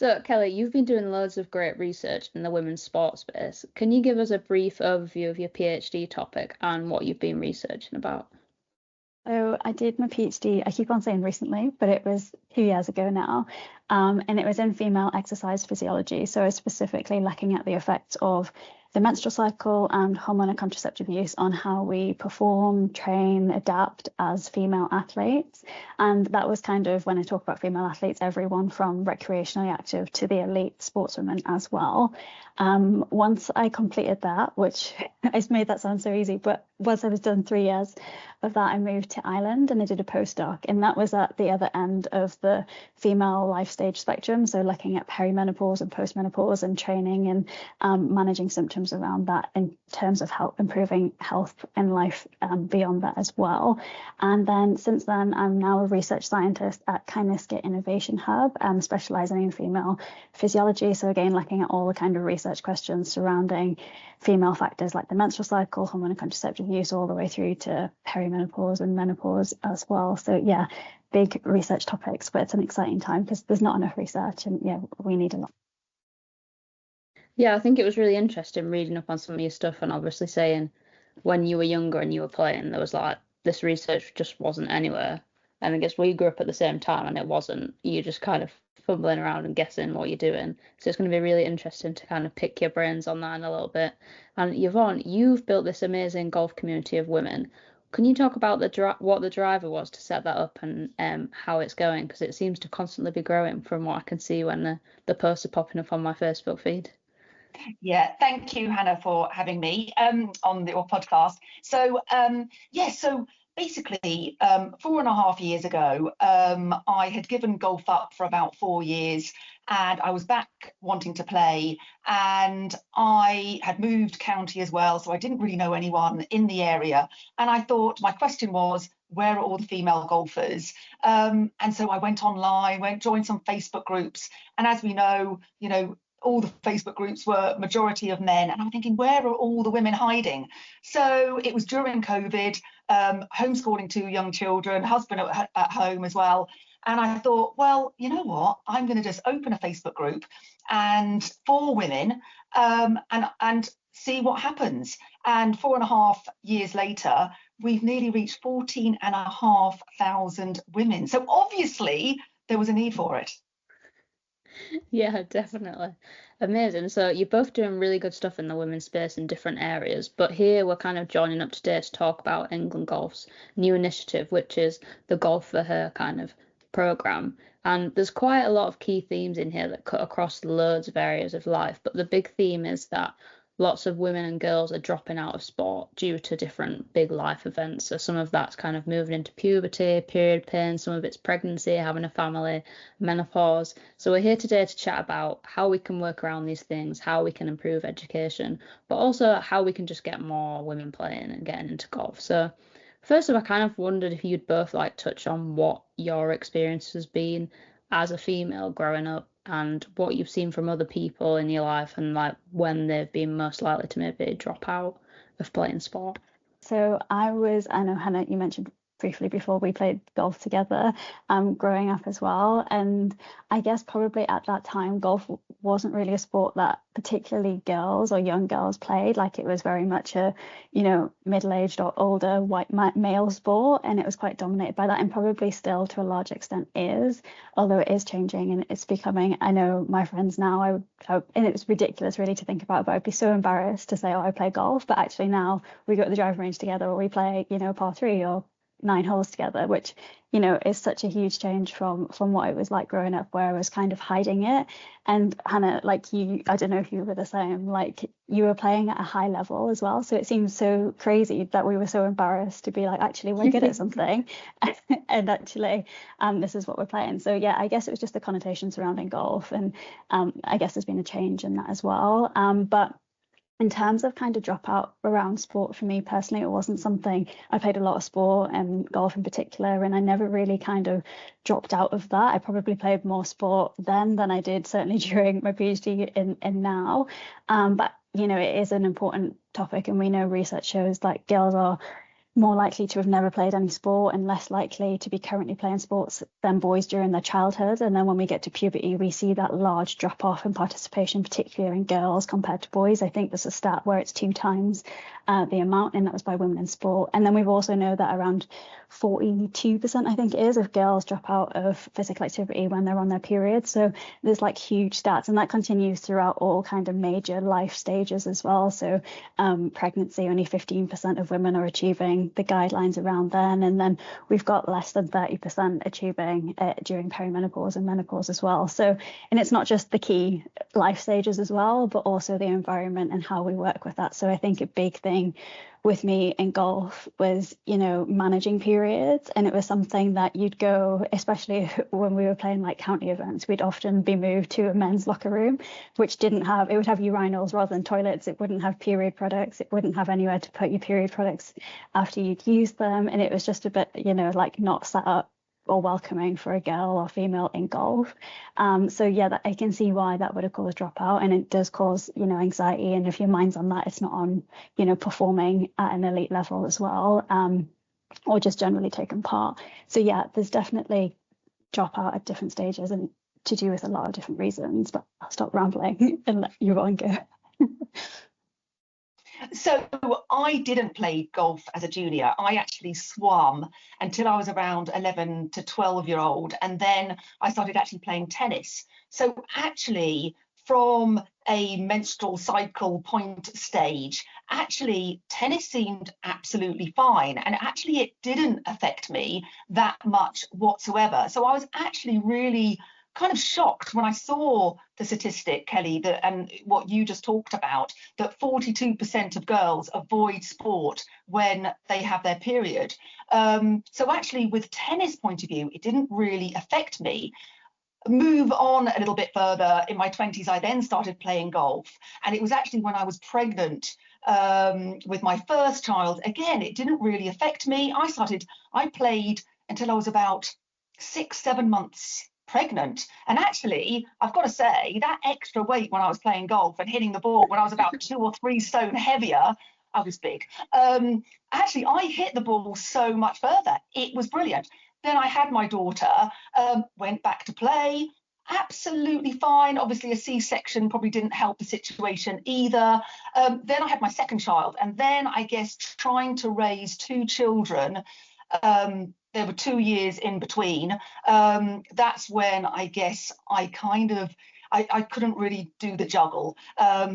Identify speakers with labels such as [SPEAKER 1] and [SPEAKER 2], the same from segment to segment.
[SPEAKER 1] So, Kelly, you've been doing loads of great research in the women's sports space. Can you give us a brief overview of your PhD topic and what you've been researching about?
[SPEAKER 2] So I did my PhD, I keep on saying recently, but it was 2 years ago now. And it was in female exercise physiology. So I was specifically looking at the effects of the menstrual cycle and hormone and contraceptive use on how we perform, train, adapt as female athletes. And that was kind of, when I talk about female athletes, everyone from recreationally active to the elite sportswomen as well. Once I completed that, which I made that sound so easy, but once I was done 3 years of that, I moved to Ireland and I did a postdoc. And that was at the other end of the female life stage spectrum. So looking at perimenopause and postmenopause and training and managing symptoms around that in terms of help improving health and life beyond that as well. And then since then, I'm now a research scientist at Kainiska Innovation Hub, specializing in female physiology. So again, looking at all the kind of research questions surrounding female factors like the menstrual cycle, hormone and contraceptive use, all the way through to perimenopause and menopause as well. So yeah, big research topics, but it's an exciting time because there's not enough research and yeah, we need a lot.
[SPEAKER 1] Yeah, I think it was really interesting reading up on some of your stuff and obviously saying when you were younger and you were playing, there was like this research just wasn't anywhere. And I guess we grew up at the same time and it wasn't. You're just kind of fumbling around and guessing what you're doing. So it's going to be really interesting to kind of pick your brains on that in a little bit. And Yvonne, you've built this amazing golf community of women. Can you talk about what the driver was to set that up and how it's going? Because it seems to constantly be growing from what I can see when the posts are popping up on my Facebook feed.
[SPEAKER 3] Yeah, thank you, Hannah, for having me on your podcast. So, so basically, 4.5 years ago, I had given golf up for about 4 years and I was back wanting to play, and I had moved county as well, so I didn't really know anyone in the area. And I thought, my question was, where are all the female golfers? And so I went online, joined some Facebook groups, and as we know, all the Facebook groups were majority of men. And I'm thinking, where are all the women hiding? So it was during COVID, homeschooling 2 young children, husband at home as well. And I thought, well, you know what? I'm going to just open a Facebook group and for women and see what happens. And 4.5 years later, we've nearly reached 14,500 women. So obviously there was a need for it.
[SPEAKER 1] Yeah, definitely. Amazing. So you're both doing really good stuff in the women's space in different areas, but here we're kind of joining up today to talk about England Golf's new initiative, which is the Golf for Her kind of program. And there's quite a lot of key themes in here that cut across loads of areas of life, but the big theme is that lots of women and girls are dropping out of sport due to different big life events. So some of that's kind of moving into puberty, period pain, some of it's pregnancy, having a family, menopause. So we're here today to chat about how we can work around these things, how we can improve education, but also how we can just get more women playing and getting into golf. So first of all, I kind of wondered if you'd both like touch on what your experience has been as a female growing up and what you've seen from other people in your life and like when they've been most likely to maybe drop out of playing sport.
[SPEAKER 2] So I know, Hannah, you mentioned briefly before we played golf together, growing up as well. And I guess probably at that time, golf wasn't really a sport that particularly girls or young girls played. Like it was very much a, middle-aged or older white male sport. And it was quite dominated by that, and probably still to a large extent is, although it is changing and it's becoming, I know my friends now, and it's ridiculous really to think about, but I'd be so embarrassed to say, oh, I play golf. But actually now we go to the driving range together, or we play, par 3 or 9 holes together, which is such a huge change from what it was like growing up, where I was kind of hiding it. And Hannah, like you, I don't know if you were the same, like you were playing at a high level as well, so it seems so crazy that we were so embarrassed to be like, actually we're good at something and actually this is what we're playing. So yeah, I guess it was just the connotation surrounding golf, and I guess there's been a change in that as well, but in terms of kind of dropout around sport, for me personally, it wasn't something. I played a lot of sport and golf in particular, and I never really kind of dropped out of that. I probably played more sport then than I did certainly during my PhD in now. But it is an important topic, and we know research shows like girls are more likely to have never played any sport and less likely to be currently playing sports than boys during their childhood. And then when we get to puberty, we see that large drop off in participation, particularly in girls compared to boys. I think there's a stat where it's 2 times the amount, and that was by women in sport. And then we've also know that around 42%, I think it is, of girls drop out of physical activity when they're on their period. So there's like huge stats, and that continues throughout all kind of major life stages as well. So pregnancy, only 15% of women are achieving the guidelines around then, and then we've got less than 30% achieving it during perimenopause and menopause as well. So, and it's not just the key life stages as well, but also the environment and how we work with that. So I think a big thing with me in golf was, you know, managing periods. And it was something that you'd go, especially when we were playing like county events, we'd often be moved to a men's locker room, which didn't have, it would have urinals rather than toilets. It wouldn't have period products. It wouldn't have anywhere to put your period products after you'd used them. And it was just a bit, you know, like not set up or welcoming for a girl or female in golf. So yeah, that I can see why that would have caused dropout, and it does cause, you know, anxiety. And if your mind's on that, it's not on, you know, performing at an elite level as well, or just generally taking part. So yeah, there's definitely dropout at different stages and to do with a lot of different reasons, but I'll stop rambling and let you on go.
[SPEAKER 3] So I didn't play golf as a junior. I actually swam until I was around 11 to 12-year-old. And then I started actually playing tennis. So actually, from a menstrual cycle point stage, actually tennis seemed absolutely fine. And actually it didn't affect me that much whatsoever. So I was actually really kind of shocked when I saw the statistic, Kelly, that and what you just talked about, that 42% of girls avoid sport when they have their period. So actually, with tennis point of view, it didn't really affect me. Move on a little bit further, in my 20s, I then started playing golf. And it was actually when I was pregnant with my first child. Again, it didn't really affect me. I played until I was about 6-7 months pregnant. And actually, I've got to say, that extra weight when I was playing golf and hitting the ball when I was about 2 or 3 stone heavier, I was big. Actually, I hit the ball so much further. It was brilliant. Then I had my daughter, went back to play, absolutely fine. Obviously, a C-section probably didn't help the situation either. Then I had my second child, and then I guess trying to raise 2 children, there were 2 years in between. That's when I guess I kind of, I couldn't really do the juggle,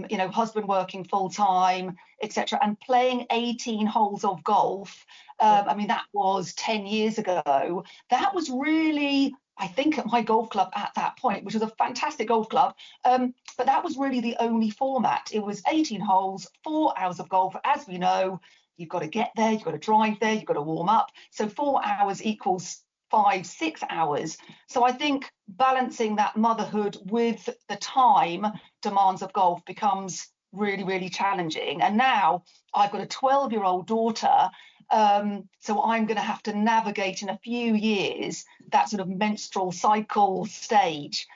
[SPEAKER 3] you know, husband working full time, etc., and playing 18 holes of golf. I mean, that was 10 years ago. That was really, I think, at my golf club at that point, which was a fantastic golf club. But that was really the only format. It was 18 holes, 4 hours of golf. As we know, you've got to get there, you've got to drive there, you've got to warm up. So 4 hours equals 5-6 hours. So I think balancing that motherhood with the time demands of golf becomes really, really challenging. And now I've got a 12-year-old daughter. So I'm going to have to navigate in a few years that sort of menstrual cycle stage.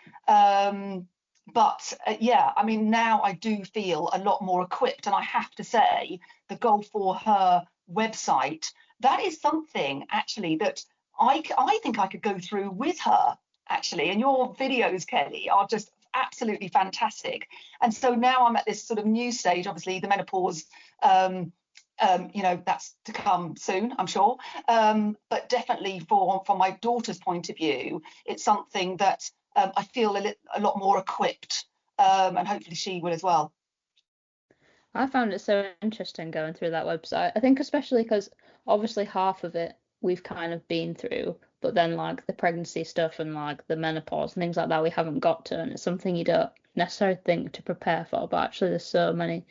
[SPEAKER 3] But yeah, I mean, now I do feel a lot more equipped. And I have to say, the Golf Fore Her website, that is something actually that I think I could go through with her, actually. And your videos, Kelly, are just absolutely fantastic. And so now I'm at this sort of new stage, obviously the menopause, you know, that's to come soon, I'm sure. But definitely from my daughter's point of view, it's something that I feel a lot more equipped, and hopefully she will as well.
[SPEAKER 1] I found it so interesting going through that website. I think especially because obviously half of it we've kind of been through, but then like the pregnancy stuff and like the menopause and things like that we haven't got to, and it's something you don't necessarily think to prepare for, but actually there's so many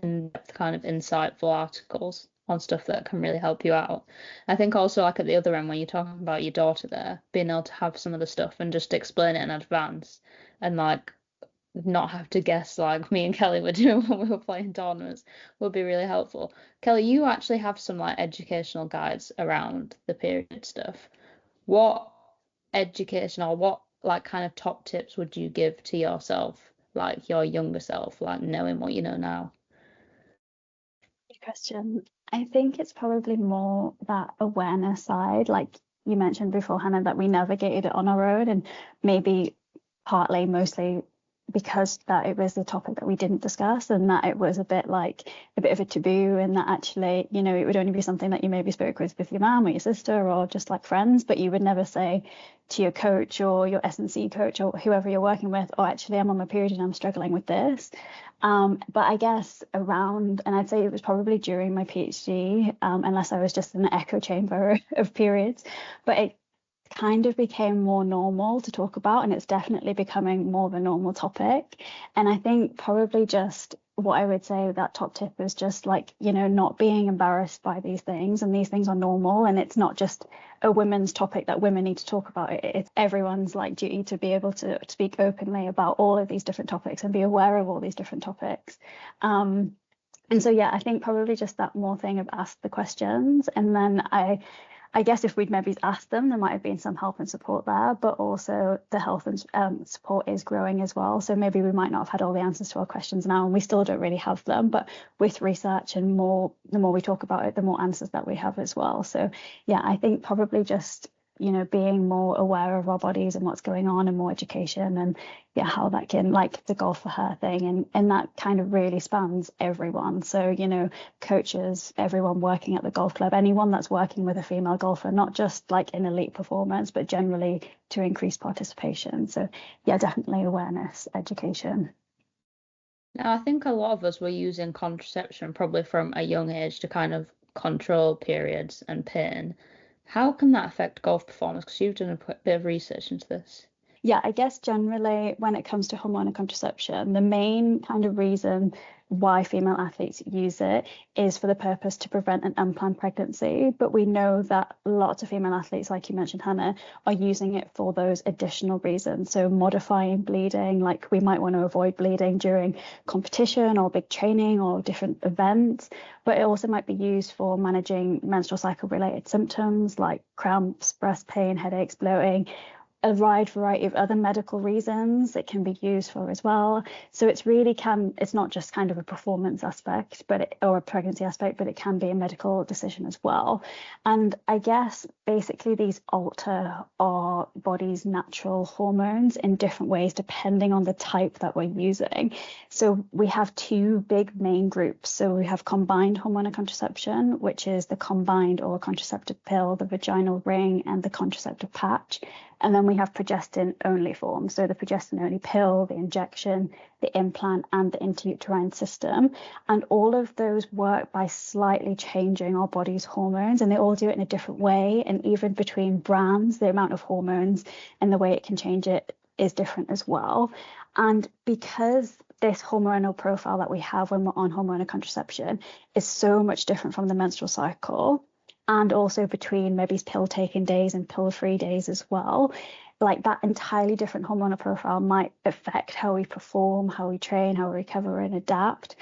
[SPEAKER 1] in-depth kind of insightful articles on stuff that can really help you out. I think also like at the other end when you're talking about your daughter there, being able to have some of the stuff and just explain it in advance and like not have to guess like me and Kelly were doing when we were playing tournaments would be really helpful. Kelly, you actually have some like educational guides around the period stuff. What education or what like kind of top tips would you give to yourself, like your younger self, like knowing what you know now?
[SPEAKER 2] Good question. I think it's probably more that awareness side, like you mentioned before, Hannah, that we navigated it on our own, and maybe partly, mostly because that it was the topic that we didn't discuss, and that it was a bit of a taboo, and that actually, it would only be something that you maybe spoke with your mum or your sister or just like friends, but you would never say to your coach or your S&C coach or whoever you're working with, oh, actually, I'm on my period and I'm struggling with this. But I guess around, and I'd say it was probably during my PhD, unless I was just in the echo chamber of periods, but it kind of became more normal to talk about, and it's definitely becoming more of a normal topic. And I think probably just what I would say, that top tip is just like, not being embarrassed by these things, and these things are normal, and it's not just a women's topic that women need to talk about. It's everyone's like duty to be able to speak openly about all of these different topics and be aware of all these different topics. And so, yeah, I think probably just that more thing of ask the questions. And then I guess if we'd maybe asked them, there might have been some help and support there, but also the help and support is growing as well. So maybe we might not have had all the answers to our questions now, and we still don't really have them, but with research and the more we talk about it, the more answers that we have as well. So yeah, I think probably just, being more aware of our bodies and what's going on, and more education, and yeah, how that can, like the Golf Fore Her thing, and that kind of really spans everyone. So, coaches, everyone working at the golf club, anyone that's working with a female golfer, not just like in elite performance, but generally to increase participation. So yeah, definitely awareness, education.
[SPEAKER 1] Now, I think a lot of us were using contraception probably from a young age to kind of control periods and pain. How can that affect golf performance? Because you've done a bit of research into this.
[SPEAKER 2] Yeah, I guess generally when it comes to hormonal contraception, the main kind of reason why female athletes use it is for the purpose to prevent an unplanned pregnancy. But we know that lots of female athletes, like you mentioned, Hannah, are using it for those additional reasons. So modifying bleeding, like we might want to avoid bleeding during competition or big training or different events. But it also might be used for managing menstrual cycle related symptoms like cramps, breast pain, headaches, bloating, a wide variety of other medical reasons it can be used for as well. So it's not just kind of a performance aspect, or a pregnancy aspect, but it can be a medical decision as well. And I guess basically these alter our body's natural hormones in different ways depending on the type that we're using. So we have two big main groups. So we have combined hormonal contraception, which is the combined or contraceptive pill, the vaginal ring, and the contraceptive patch. And then we have progestin only form. So the progestin only pill, the injection, the implant, and the intrauterine system. And all of those work by slightly changing our body's hormones, and they all do it in a different way. And even between brands, the amount of hormones and the way it can change it is different as well. And because this hormonal profile that we have when we're on hormonal contraception is so much different from the menstrual cycle, and also between maybe pill taking days and pill free days as well, like that entirely different hormonal profile might affect how we perform, how we train, how we recover and adapt.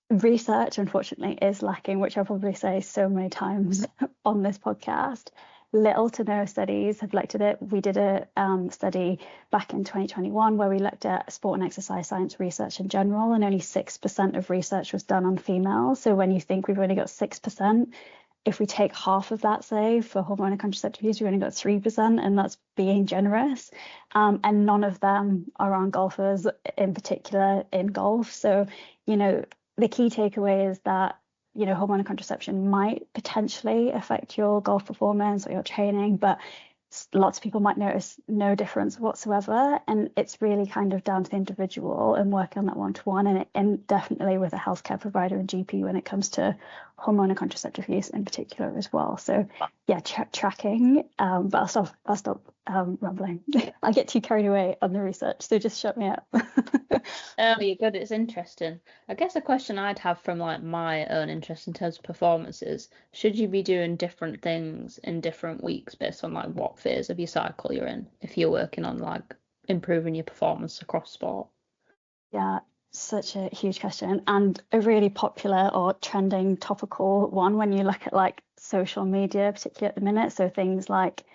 [SPEAKER 2] Research, unfortunately, is lacking, which I'll probably say so many times on this podcast. Little to no studies have looked at it. We did a study back in 2021 where we looked at sport and exercise science research in general, and only 6% of research was done on females. So when you think we've only got 6%, if we take half of that, say, for hormonal contraceptive use, we've only got 3%, and that's being generous. And none of them are on golfers, in particular in golf. So, the key takeaway is that hormonal contraception might potentially affect your golf performance or your training, but lots of people might notice no difference whatsoever. And it's really kind of down to the individual and working on that one-to-one, and definitely with a healthcare provider and GP when it comes to hormonal contraceptive use in particular as well. So yeah, tracking, but I'll stop rambling. I get too carried away on the research, so just shut me up.
[SPEAKER 1] Oh, you're good. It's interesting. I guess a question I'd have from like my own interest in terms of performances, should you be doing different things in different weeks based on like what phase of your cycle you're in, if you're working on like improving your performance across sport?
[SPEAKER 2] Yeah, such a huge question, and a really popular or trending topical one when you look at like social media, particularly at the minute. So things like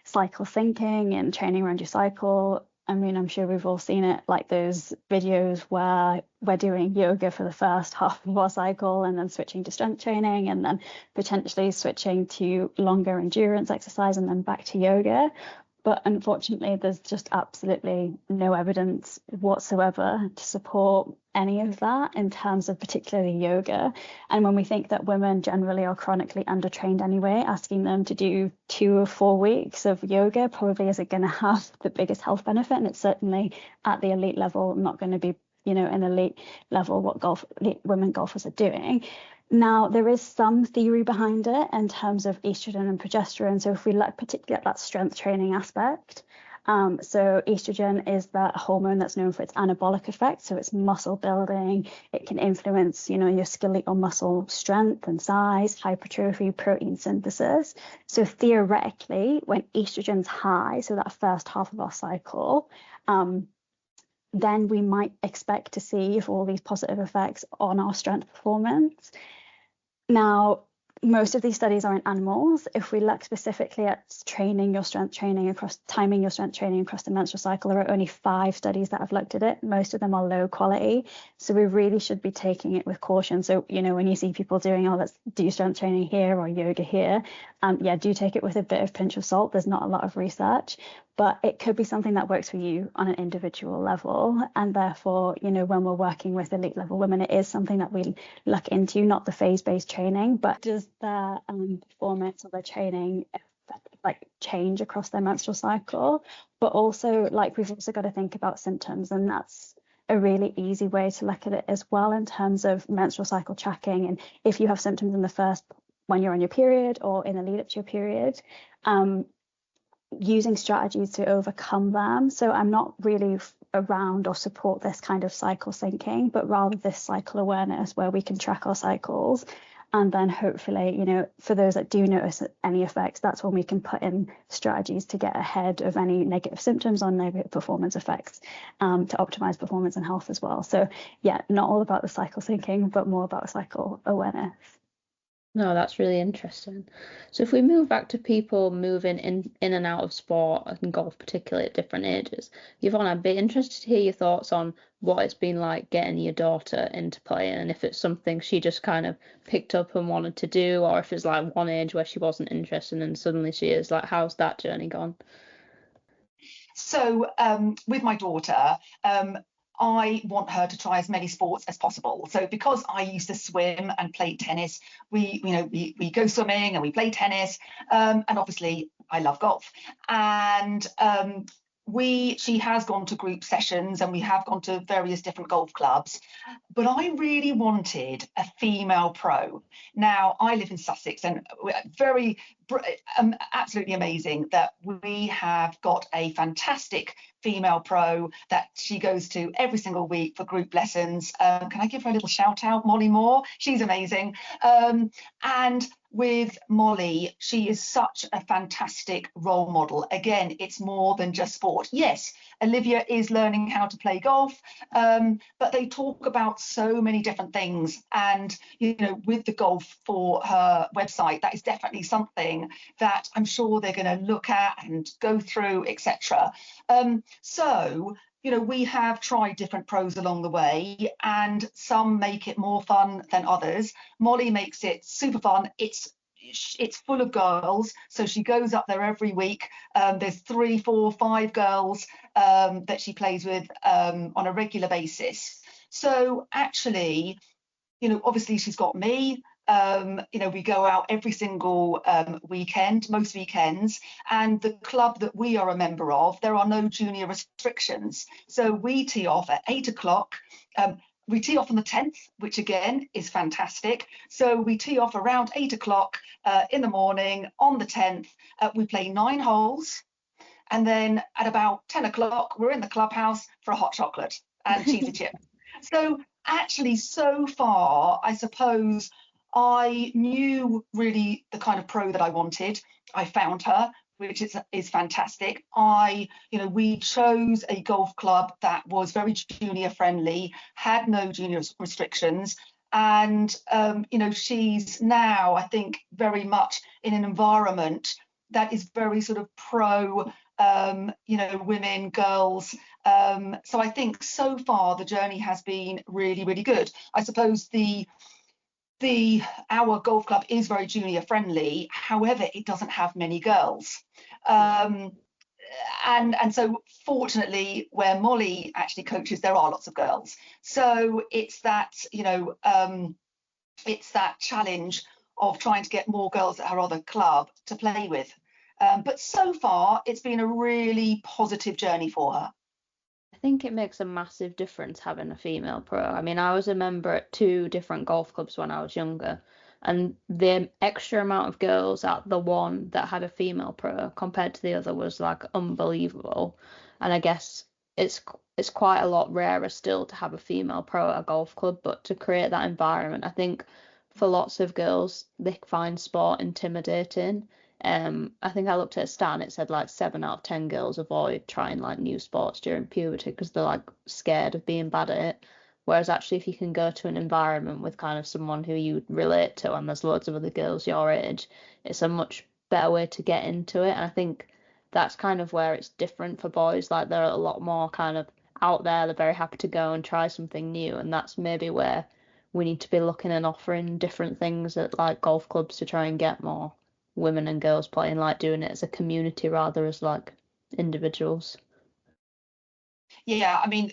[SPEAKER 2] cycle syncing and training around your cycle. I mean, I'm sure we've all seen it, like those videos where we're doing yoga for the first half of our cycle and then switching to strength training and then potentially switching to longer endurance exercise and then back to yoga. But unfortunately, there's just absolutely no evidence whatsoever to support any of that in terms of particularly yoga. And when we think that women generally are chronically undertrained anyway, asking them to do 2 or 4 weeks of yoga probably isn't going to have the biggest health benefit. And it's certainly at the elite level not going to be, an elite level what women golfers are doing. Now, there is some theory behind it in terms of estrogen and progesterone. So if we look particularly at that strength training aspect, so estrogen is that hormone that's known for its anabolic effect. So it's muscle building. It can influence, your skeletal muscle strength and size, hypertrophy, protein synthesis. So theoretically, when estrogen's high, so that first half of our cycle, then we might expect to see all these positive effects on our strength performance. Now, most of these studies are in animals. If we look specifically at timing your strength training across the menstrual cycle, there are only 5 studies that have looked at it. Most of them are low quality. So we really should be taking it with caution. So, when you see people doing, let's do strength training here or yoga here, do take it with a bit of pinch of salt. There's not a lot of research, but it could be something that works for you on an individual level. And therefore, when we're working with elite level women, it is something that we look into, not the phase-based training, but does their performance or their training change across their menstrual cycle? But also, we've also got to think about symptoms, and that's a really easy way to look at it as well in terms of menstrual cycle tracking. And if you have symptoms in the first, when you're on your period or in the lead up to your period, using strategies to overcome them. So I'm not really around or support this kind of cycle syncing, but rather this cycle awareness where we can track our cycles. And then hopefully, for those that do notice any effects, that's when we can put in strategies to get ahead of any negative symptoms or negative performance effects, to optimize performance and health as well. So not all about the cycle syncing, but more about cycle awareness.
[SPEAKER 1] No, that's really interesting. So if we move back to people moving in and out of sport and golf, particularly at different ages, Yvonne, I'd be interested to hear your thoughts on what it's been like getting your daughter into playing, and if it's something she just kind of picked up and wanted to do, or if it's like one age where she wasn't interested and suddenly she is. How's that journey gone?
[SPEAKER 3] So with my daughter, I want her to try as many sports as possible. So because I used to swim and play tennis, we go swimming and we play tennis, and obviously I love golf. And she has gone to group sessions and we have gone to various different golf clubs, but I really wanted a female pro. Now, I live in Sussex, and very absolutely amazing that we have got a fantastic female pro that she goes to every single week for group lessons. Can I give her a little shout out, Molly Moore? She's amazing. And with Molly, she is such a fantastic role model. Again, it's more than just sport. Yes, Olivia is learning how to play golf, but they talk about so many different things. And, with the Golf Fore Her website, that is definitely something that I'm sure they're going to look at and go through, etc. So, we have tried different pros along the way, and some make it more fun than others. Molly makes it super fun. It's full of girls, so she goes up there every week. There's 3, 4, 5 girls that she plays with on a regular basis. So actually, obviously she's got me. We go out every single weekend, most weekends, and the club that we are a member of, there are no junior restrictions. So we tee off at 8 o'clock. We tee off on the 10th, which again is fantastic. So we tee off around 8 o'clock in the morning on the 10th. We play 9 holes. And then at about 10 o'clock, we're in the clubhouse for a hot chocolate and cheesy chip. So actually, so far, I suppose I knew really the kind of pro that I wanted. I found her, which is fantastic. We chose a golf club that was very junior friendly, had no junior restrictions. And, she's now, I think, very much in an environment that is very sort of pro women, girls. So I think so far the journey has been really, really good. I suppose our golf club is very junior friendly. However, it doesn't have many girls. And so fortunately, where Molly actually coaches, there are lots of girls. So it's that, it's that challenge of trying to get more girls at her other club to play with. But so far, it's been a really positive journey for her.
[SPEAKER 1] I think it makes a massive difference having a female pro. I mean, I was a member at 2 different golf clubs when I was younger, and the extra amount of girls at the one that had a female pro compared to the other was like unbelievable. And I guess it's quite a lot rarer still to have a female pro at a golf club, but to create that environment, I think for lots of girls, they find sport intimidating. I think I looked at a stat and it said like 7 out of 10 girls avoid trying like new sports during puberty because they're like scared of being bad at it. Whereas actually, if you can go to an environment with kind of someone who you relate to and there's loads of other girls your age, it's a much better way to get into it. And I think that's kind of where it's different for boys. Like they're a lot more kind of out there. They're very happy to go and try something new. And that's maybe where we need to be looking and offering different things at like golf clubs to try and get more women and girls playing, like doing it as a community rather as like individuals.
[SPEAKER 3] Yeah, I mean,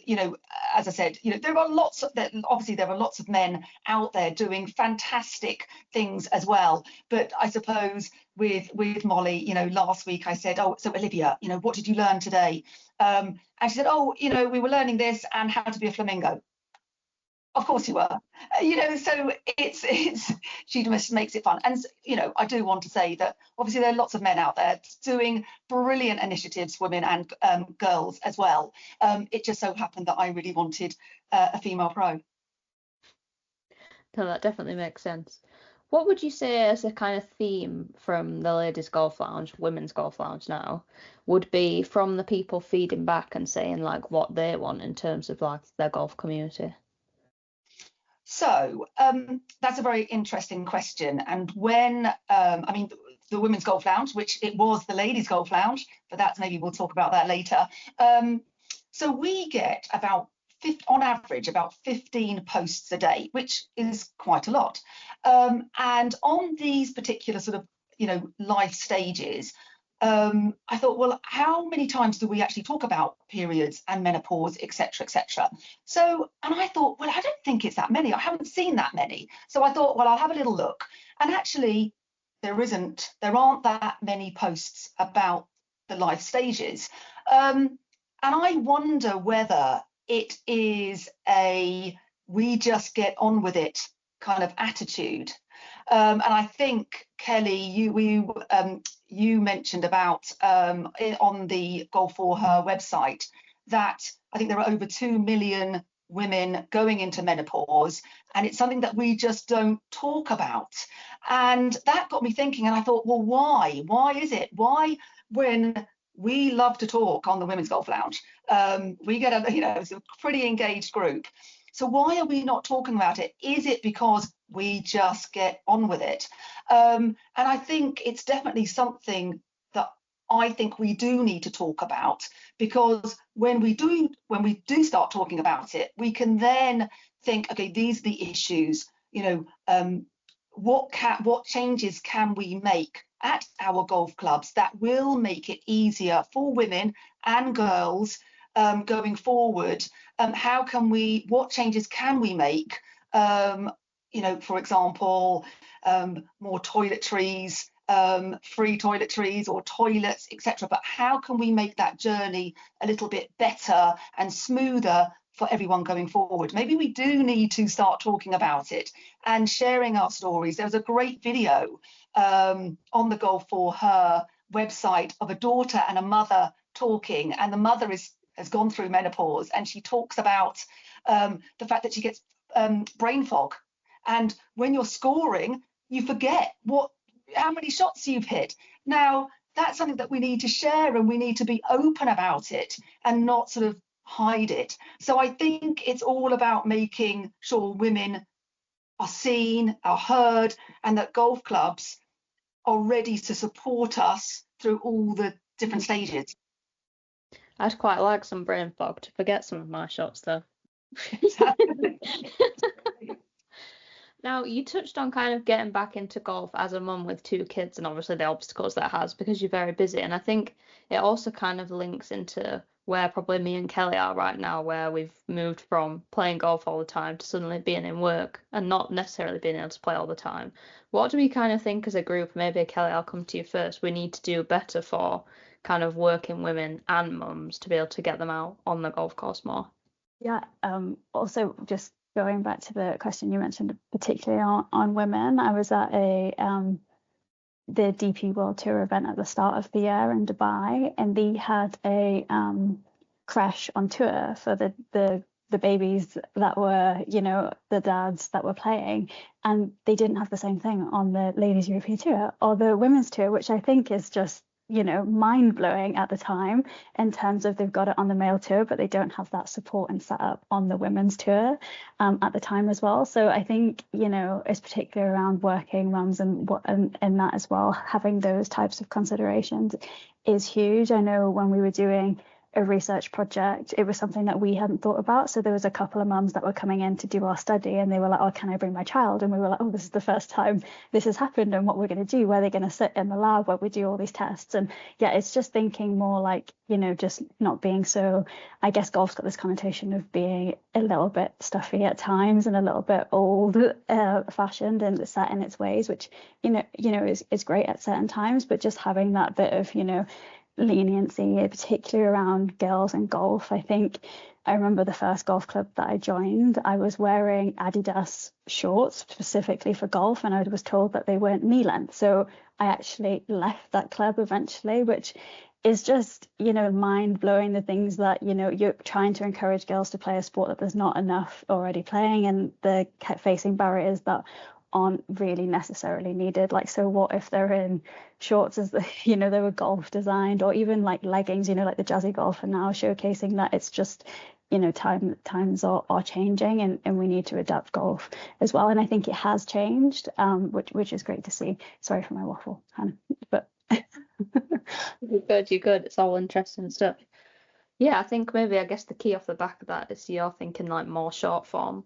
[SPEAKER 3] as I said, there are lots of obviously there are lots of men out there doing fantastic things as well. But I suppose with Molly, last week I said, oh, so Olivia, what did you learn today? And she said, oh, we were learning this and how to be a flamingo. Of course you were, so it's she just makes it fun. And I do want to say that obviously there are lots of men out there doing brilliant initiatives, women and girls as well. It just so happened that I really wanted a female pro.
[SPEAKER 1] No, that definitely makes sense. What would you say as a kind of theme from the ladies' golf lounge, women's golf lounge now, would be from the people feeding back and saying like what they want in terms of like their golf community?
[SPEAKER 3] So that's a very interesting question. And when, the Women's Golf Lounge, which it was the Ladies' Golf Lounge, but that's maybe we'll talk about that later. So we get on average, about 15 posts a day, which is quite a lot. And on these particular sort of, life stages, I thought, well, how many times do we actually talk about periods and menopause, etc., etc.? So, and I thought, well, I don't think it's that many. I haven't seen that many. So I thought, well, I'll have a little look. And actually, there aren't that many posts about the life stages. And I wonder whether it is we just get on with it kind of attitude. And I think, Kelly, you mentioned about on the Golf Fore Her website that I think there are over 2 million women going into menopause, and it's something that we just don't talk about. And that got me thinking, and I thought, well, why? Why is it? Why, when we love to talk on the Women's Golf Lounge, we get it's a pretty engaged group. So why are we not talking about it? Is it because we just get on with it? And I think it's definitely something that I think we do need to talk about, because when we do start talking about it, we can then think, okay, these are the issues. What changes can we make at our golf clubs that will make it easier for women and girls going forward? What changes can we make? For example, more toiletries, free toiletries or toilets, etc. But how can we make that journey a little bit better and smoother for everyone going forward? Maybe we do need to start talking about it and sharing our stories. There was a great video on the Golf Fore Her website of a daughter and a mother talking, and the mother has gone through menopause, and she talks about the fact that she gets brain fog, and when you're scoring, you forget how many shots you've hit. Now, that's something that we need to share, and we need to be open about it and not sort of hide it. So I think it's all about making sure women are seen, are heard, and that golf clubs are ready to support us through all the different stages.
[SPEAKER 1] I'd quite like some brain fog to forget some of my shots though. Now, you touched on kind of getting back into golf as a mum with two kids and obviously the obstacles that has because you're very busy. And I think it also kind of links into where probably me and Kelly are right now, where we've moved from playing golf all the time to suddenly being in work and not necessarily being able to play all the time. What do we kind of think as a group? Maybe Kelly, I'll come to you first. We need to do better for kind of working women and mums to be able to get them out on the golf course more.
[SPEAKER 2] Yeah, also just going back to the question you mentioned, particularly on women, I was at the DP World Tour event at the start of the year in Dubai, and they had a crash on tour for the babies that were, the dads that were playing, and they didn't have the same thing on the Ladies European Tour or the Women's Tour, which I think is just mind blowing at the time in terms of they've got it on the male tour, but they don't have that support and setup on the women's tour at the time as well. So I think, it's particularly around working mums and that as well, having those types of considerations is huge. I know when we were doing a research project, it was something that we hadn't thought about. So there was a couple of mums that were coming in to do our study, and they were like, oh, can I bring my child? And we were like, oh, this is the first time this has happened, and what we're going to do, where they're going to sit in the lab where we do all these tests. And yeah, it's just thinking more like, just not being so, I guess golf's got this connotation of being a little bit stuffy at times and a little bit old fashioned and set in its ways, which is great at certain times, but just having that bit of leniency, particularly around girls and golf. I think I remember the first golf club that I joined, I was wearing Adidas shorts specifically for golf, and I was told that they weren't knee length. So I actually left that club eventually, which is just, mind blowing, the things that, you're trying to encourage girls to play a sport that there's not enough already playing, and they're facing barriers that aren't really necessarily needed. Like, so what if they're in shorts as they were golf designed, or even like leggings, like the jazzy golfer now showcasing that it's just, times are changing, and we need to adapt golf as well. And I think it has changed, which is great to see. Sorry for my waffle, Hannah, but
[SPEAKER 1] You're good. It's all interesting stuff. Yeah, I think maybe I guess the key off the back of that is you're thinking like more short form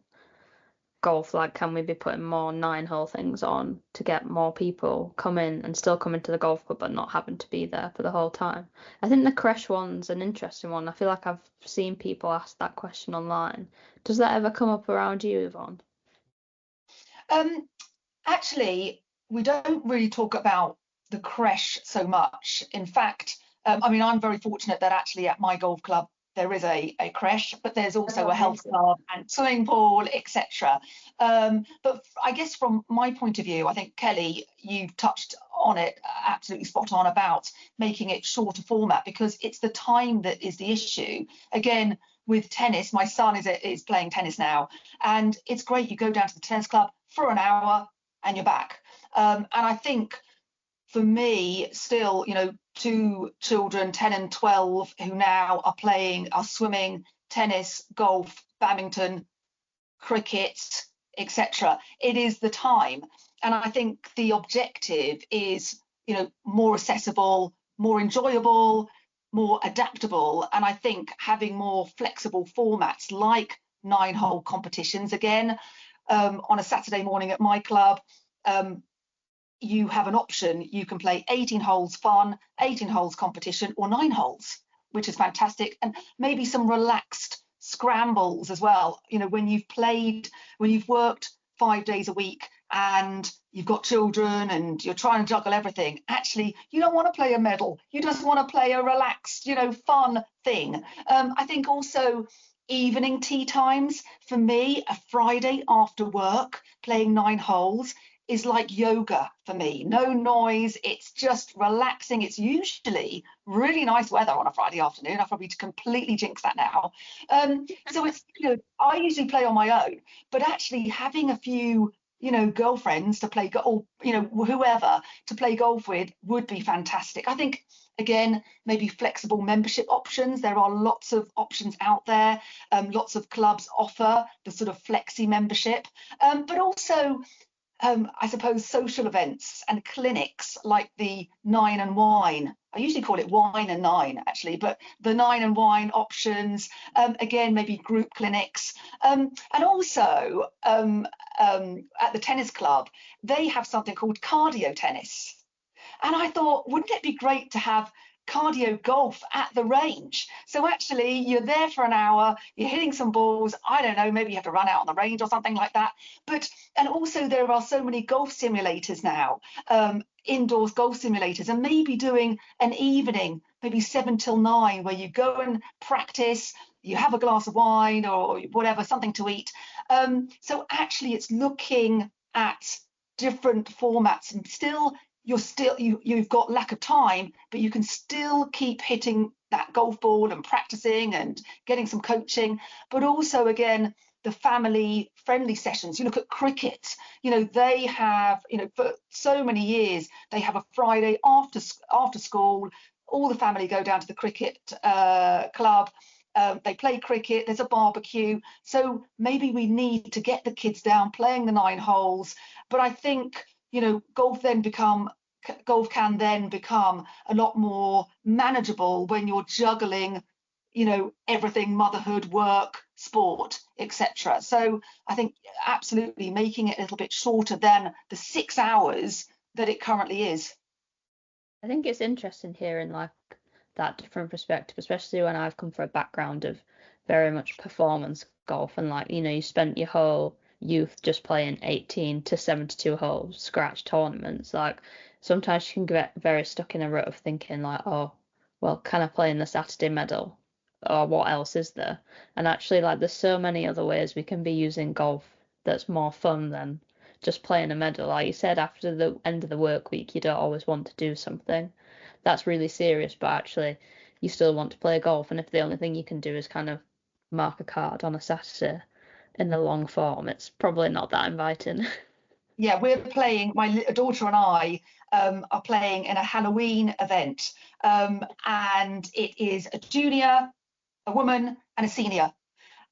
[SPEAKER 1] golf, like can we be putting more 9-hole things on to get more people come in and still come into the golf club but not having to be there for the whole time? I think the creche one's an interesting one. I feel like I've seen people ask that question online. Does that ever come up around you, Yvonne?
[SPEAKER 3] Actually, we don't really talk about the creche so much. In fact, I'm very fortunate that actually at my golf club there is a creche, but there's also a health club and swimming pool, etc. But I guess from my point of view, I think, Kelly, you've touched on it absolutely spot on about making it shorter format, because it's the time that is the issue. Again, with tennis, my son is playing tennis now, and it's great. You go down to the tennis club for an hour and you're back. And I think for me, still, two children, 10 and 12, who now are swimming, tennis, golf, badminton, cricket, etc. It is the time. And I think the objective is, more accessible, more enjoyable, more adaptable. And I think having more flexible formats like 9-hole competitions, again, on a Saturday morning at my club, you have an option. You can play 18 holes fun, 18 holes competition, or 9 holes, which is fantastic. And maybe some relaxed scrambles as well. When you've worked 5 days a week and you've got children and you're trying to juggle everything, actually, you don't want to play a medal. You just want to play a relaxed, fun thing. I think also evening tea times, for me, a Friday after work, playing 9 holes is like yoga for me. No noise, it's just relaxing. It's usually really nice weather on a Friday afternoon. I've probably completely jinxed that now. So it's, I usually play on my own, but actually having a few, girlfriends to play, or, whoever to play golf with would be fantastic. I think, again, maybe flexible membership options. There are lots of options out there. Lots of clubs offer the sort of flexi membership, but also I suppose social events and clinics like the 9 and Wine I usually call it wine and nine, actually, but the nine and wine options, again, maybe group clinics. And also at the tennis club, they have something called cardio tennis. And I thought, wouldn't it be great to have cardio golf at the range? So actually, you're there for an hour, you're hitting some balls. I don't know, maybe you have to run out on the range or something like that. And also, there are so many golf simulators now, indoors golf simulators, and maybe doing an evening, maybe 7 till 9, where you go and practice. You have a glass of wine or whatever, something to eat. So actually, it's looking at different formats, and you've got lack of time, but you can still keep hitting that golf ball and practicing and getting some coaching. But also, again, the family friendly sessions. You look at cricket, they have, for so many years, they have a Friday after school, all the family go down to the cricket club. They play cricket, there's a barbecue. So maybe we need to get the kids down playing the 9 holes. But I think, golf can then become a lot more manageable when you're juggling, everything: motherhood, work, sport, etc. So I think absolutely making it a little bit shorter than the 6 hours that it currently is.
[SPEAKER 1] I think it's interesting hearing like that different perspective, especially when I've come from a background of very much performance golf, and like, you spent your whole youth just playing 18 to 72 holes scratch tournaments. Like, sometimes you can get very stuck in a rut of thinking like, oh, well, can I play in the Saturday medal, or what else is there? And actually, like, there's so many other ways we can be using golf that's more fun than just playing a medal. Like you said, after the end of the work week, you don't always want to do something that's really serious, but actually you still want to play golf. And if the only thing you can do is kind of mark a card on a Saturday in the long form, it's probably not that inviting.
[SPEAKER 3] Yeah, we're playing, my daughter and I are playing in a Halloween event, and it is a junior, a woman, and a senior.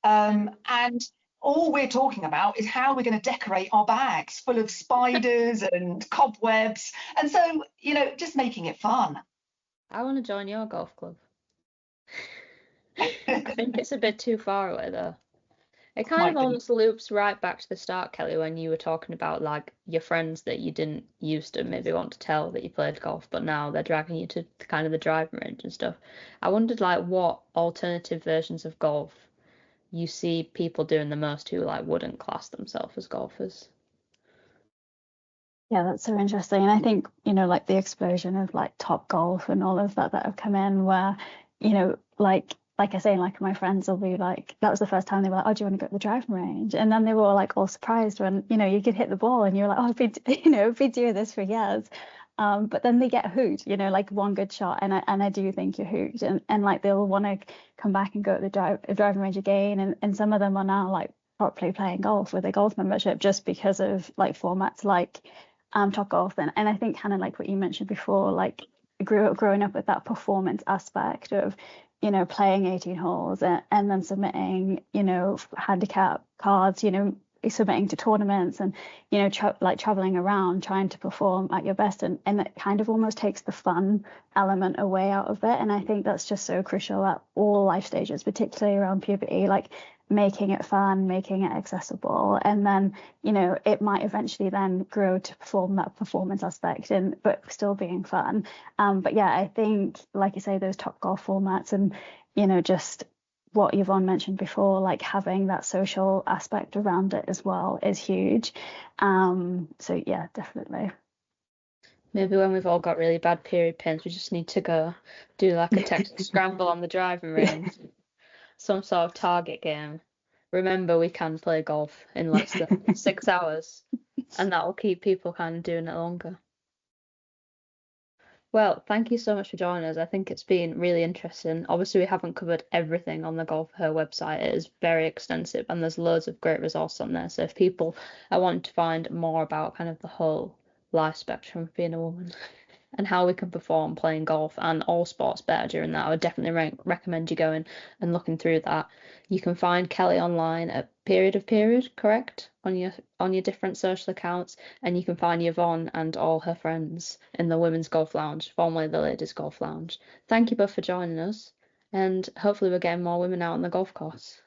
[SPEAKER 3] And all we're talking about is how we're going to decorate our bags full of spiders and cobwebs. And so, just making it fun.
[SPEAKER 1] I want to join your golf club. I think it's a bit too far away though. It kind of almost loops right back to the start, Kelly, when you were talking about like your friends that you didn't used to maybe want to tell that you played golf, but now they're dragging you to kind of the driving range and stuff. I wondered like what alternative versions of golf you see people doing the most who like wouldn't class themselves as golfers.
[SPEAKER 2] Yeah, that's so interesting. And I think, like the explosion of like Top Golf and all of that have come in where, like I say, like my friends will be like, that was the first time they were like, oh, do you want to go to the driving range? And then they were like all surprised when, you could hit the ball and you're like, oh, I've been doing this for years. But then they get hooked, like one good shot, and I do think you're hooked, and like they'll want to come back and go to the driving range again, and some of them are now like properly playing golf with a golf membership just because of like formats like Top Golf, and I think kind of like what you mentioned before, like growing up with that performance aspect of playing 18 holes and then submitting handicap cards, submitting to tournaments, and like traveling around trying to perform at your best, and it kind of almost takes the fun element away out of it. And I think that's just so crucial at all life stages, particularly around puberty, like making it fun, making it accessible, and then it might eventually then grow to perform that performance aspect, and but still being fun. But yeah, I think like you say, those Top Golf formats, and just what Yvonne mentioned before, like having that social aspect around it as well is huge. So yeah, definitely.
[SPEAKER 1] Maybe when we've all got really bad period pains, we just need to go do like a Texas scramble on the driving range, some sort of target game. Remember, we can play golf in less than 6 hours, and that will keep people kind of doing it longer. Well, thank you so much for joining us. I think it's been really interesting. Obviously, we haven't covered everything on the Golf Fore Her website. It is very extensive, and there's loads of great resources on there. So if people are wanting to find more about kind of the whole life spectrum of being a woman, and how we can perform playing golf and all sports better during that. I would definitely recommend you going and looking through that. You can find Kelly online at Period of Period, correct? On your different social accounts, and you can find Yvonne and all her friends in the Women's Golf Lounge, formerly the Ladies Golf Lounge. Thank you both for joining us, and hopefully we're getting more women out on the golf course.